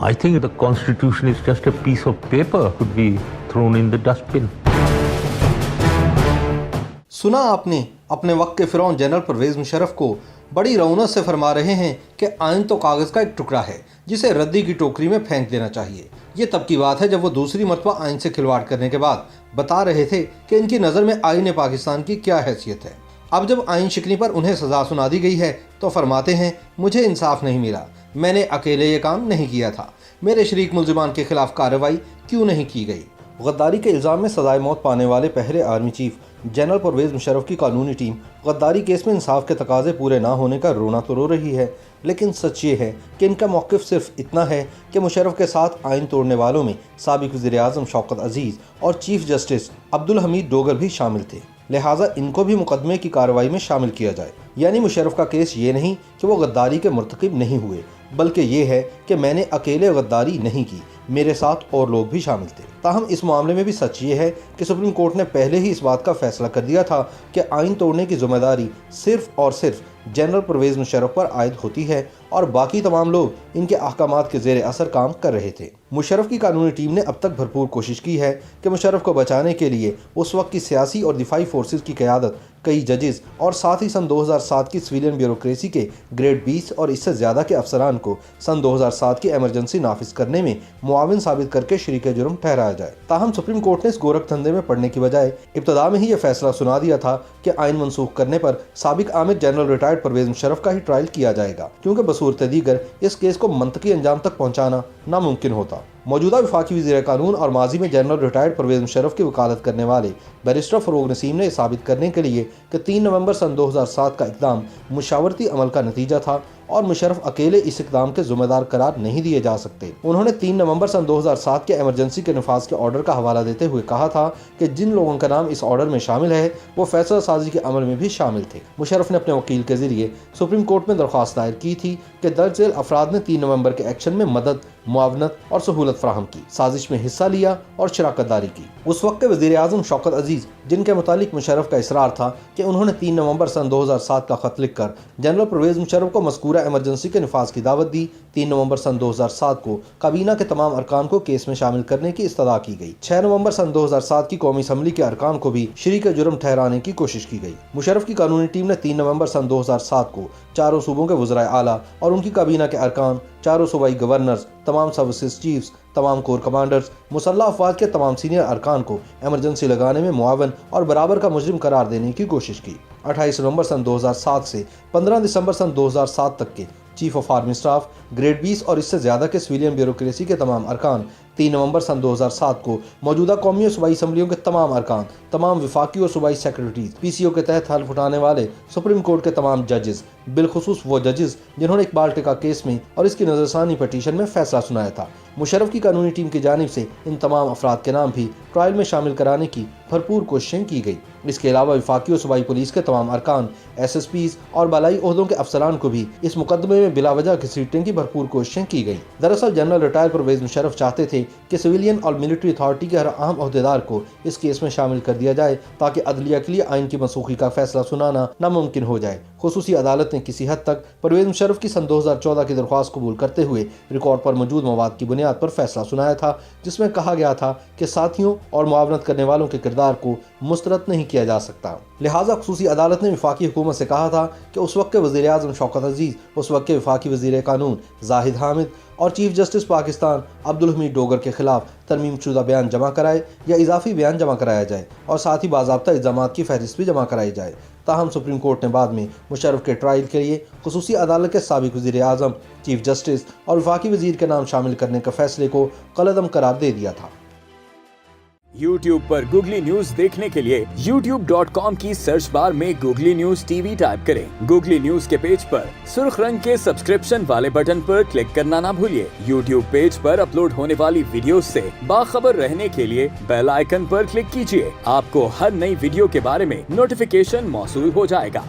I think the constitution is just a piece of paper could be thrown in the dustbin. सुना आपने अपने वक्त के फिरौन जनरल परवेज मुशर्रफ को बड़ी रौनक से फरमा रहे हैं कि आइन तो कागज़ का एक टुकड़ा है जिसे रद्दी की टोकरी में फेंक देना चाहिए। ये तब की बात है जब वो दूसरी मरतबा आइन से खिलवाड़ करने के बाद बता रहे थे कि इनकी नज़र में आइन पाकिस्तान की क्या हैसियत है। अब जब आइन शिकनी पर उन्हें सज़ा सुना दी गई है तो फरमाते हैं, मुझे इंसाफ नहीं मिला, मैंने अकेले ये काम नहीं किया था, मेरे शरीक मुल्ज़िमान के खिलाफ कार्रवाई क्यों नहीं की गई। गद्दारी के इल्ज़ाम में सजाए मौत पाने वाले पहले army chief general Pervez Musharraf की कानूनी टीम गद्दारी केस में इंसाफ के तकाजे पूरे ना होने का रोना तो रो रही है, लेकिन सच ये है कि इनका मौक़िफ़ सिर्फ इतना है कि मुशर्रफ के साथ आइन तोड़ने वालों में साबिक़ वज़ीर-ए-आज़म शौकत अज़ीज़ और चीफ जस्टिस अब्दुल हमीद डोगर भी शामिल थे, लिहाजा इनको भी मुकदमे की कार्रवाई में शामिल किया जाए। यानी मुशर्रफ का केस ये नहीं कि वो गद्दारी के मुर्तकिब नहीं हुए, बल्कि ये है कि मैंने अकेले गद्दारी नहीं की, मेरे साथ और लोग भी शामिल थे। ताहम इस मामले में भी सच ये है कि सुप्रीम कोर्ट ने पहले ही इस बात का फैसला कर दिया था कि आइन तोड़ने की जिम्मेदारी सिर्फ और सिर्फ जनरल परवेज मुशर्रफ पर आयद होती है और बाकी तमाम लोग इनके अहकामात के ज़ेर असर काम कर रहे थे। मुशर्रफ की कानूनी टीम ने अब तक भरपूर कोशिश की है कि मुशर्रफ को बचाने के लिए उस वक्त की सियासी और दिफाई फोर्सेस की क़यादत कई जजेस और साथ ही सन 2007 की सिविलियन ब्यूरोक्रेसी के ग्रेड 20 और इससे ज़्यादा के अफसरान को सन 2007 की एमरजेंसी नाफिज करने में मुआविन साबित करके शरीक जुर्म ठहराया जाए। ताहम सुप्रीम कोर्ट ने इस गोरख धंधे में पड़ने की बजाय इब्तदा में ही यह फैसला सुना दिया था कि आइन मनसूख करने पर साबिक आमिर जनरल रिटायर्ड परवेज मुशर्रफ का ही ट्रायल किया जाएगा, क्योंकि बसूरत दीगर इस केस को मंतकी अंजाम तक पहुँचाना नामुमकिन होता। मौजूदा वफाकी वज़ीर कानून और माजी में जनरल रिटायर्ड परवेज मुशर्रफ की वकालत करने वाले बैरिस्टर फ़रोग़ नसीम ने साबित करने के लिए कि 3 नवंबर सन 2007 का इक़दाम मुशावरती अमल का नतीजा था और मुशर्रफ अकेले इस इक़दाम के ज़िम्मेदार करार नहीं दिए जा सकते। उन्होंने 3 नवंबर सन 2007 के एमरजेंसी के नफाज के ऑर्डर का हवाला देते हुए कहा था कि जिन लोगों का नाम इस ऑर्डर में शामिल है वो फैसला साजी के अमल में भी शामिल थे। मुशर्रफ ने अपने वकील के ज़रिए सुप्रीम कोर्ट में दरख्वास्त दायर की थी कि दर्ज झेल अफराद ने 3 नवंबर के एक्शन में मदद, मुआवनत और सहूलत फराहम की, साजिश में हिस्सा लिया और शराकत दारी की। उस वक्त के वज़ीर-ए-आज़म शौकत अज़ीज़, जिनके मुतालिक मुशर्रफ का इसरार था कि उन्होंने 3 नवंबर सन 2007 का खत लिखकर जनरल परवेज मुशर्रफ को मज़कूरा एमरजेंसी के नफाज की दावत दी। 3 नवंबर सन 2007 को काबीना के तमाम अरकान को केस में शामिल करने की इस्तदा की गई। 6 नवंबर सन 2007 की कौमी असम्बली के अरकान को भी शरीक जुर्म ठहराने की कोशिश की गई। मुशर्रफ की कानूनी टीम ने 3 नवंबर सन 2007 को चारों सूबों के वज़राए आला और उनकी काबीना के अरकान, चारों सूबाई गवर्नर्स, तमाम सर्विसेज चीफ्स, तमाम कोर कमांडर्स, मुसल्लह अफवाज के तमाम सीनियर अरकान को एमरजेंसी लगाने में मुआवन और बराबर का मुजरिम करार देने की कोशिश की। 28 नवंबर सन 2007 से 15 दिसंबर सन 2007 तक के chief of army staff, grade 20 और इससे ज़्यादा के सिविलियन ब्यूरोक्रेसी के तमाम अरकान, 3 नवंबर सन 2007 को मौजूदा कौमी और सूबाई असम्बलियों के तमाम अरकान, तमाम विफाकी और सूबाई सेक्रेटरीज, PCO के तहत हल्फ उठाने वाले सुप्रीम कोर्ट के तमाम जजेस, बिलखुसूस वो जजेस जिन्होंने इकबाल टिका केस में और इसकी नजरसानी पटिशन में फैसला सुनाया था। मुशर्रफ की कानूनी टीम की जानिब से इन तमाम अफराद के नाम भी ट्रायल में शामिल कराने की भरपूर कोशिशें की गई। इसके अलावा वफाकी और सूबाई पुलिस के तमाम अरकान, SSPs और बालाई ओहदों के अफसरान को भी इस मुकदमे में बिलावजह घसीटने की भरपूर कोशिशें की गई। दरअसल जनरल रिटायर्ड परवेज मुशर्रफ चाहते थे कि सिविलियन और मिलिट्री अथॉरिटी के हर अहम ओहदेदार को इस केस में शामिल कर दिया जाए ताकि अदलिया के लिए आइन की मनसूखी का फैसला सुनाना नामुमकिन हो जाए। खुसूसी अदालत ने किसी हद तक परवेज मुशर्रफ की सन 2014 की दरख्वास्त कबूल करते हुए रिकॉर्ड पर मौजूद मवाद की बुनियाद पर फैसला सुनाया था, जिसमें कहा गया था कि साथियों और मुआवनत करने वालों के किरदार को मुस्तरद नहीं किया जा सकता। लिहाजा खुसूसी अदालत ने वफाकी हुकूमत से कहा था कि उस वक्त के वज़ीर-ए-आज़म शौकत अज़ीज़, उस वक्त के वफाकी वज़ीर कानून ज़ाहिद हामिद और चीफ जस्टिस पाकिस्तान अब्दुल हमीद डोगर के खिलाफ तरमीम शुदा बयान जमा कराए या इजाफी बयान जमा कराया जाए और साथ ही बाज़ाब्ता इल्ज़ामात की फहरिस्त भी जमा कराई जाए। ताहम सुप्रीम कोर्ट ने बाद में मुशर्रफ के ट्रायल के लिए खुसूसी अदालत के साबिक वज़ीर-ए-आज़म, चीफ जस्टिस और वफाकी वज़ीर के नाम शामिल करने के फैसले को कलअदम करार दे दिया था। YouTube पर गूगली न्यूज देखने के लिए youtube.com की सर्च बार में गूगली न्यूज TV टाइप करें। गूगली न्यूज के पेज पर सुर्ख रंग के सब्सक्रिप्शन वाले बटन पर क्लिक करना ना भूलिए। YouTube पेज पर अपलोड होने वाली वीडियोस से बाखबर रहने के लिए बेल आइकन पर क्लिक कीजिए। आपको हर नई वीडियो के बारे में नोटिफिकेशन मौसूल हो जाएगा।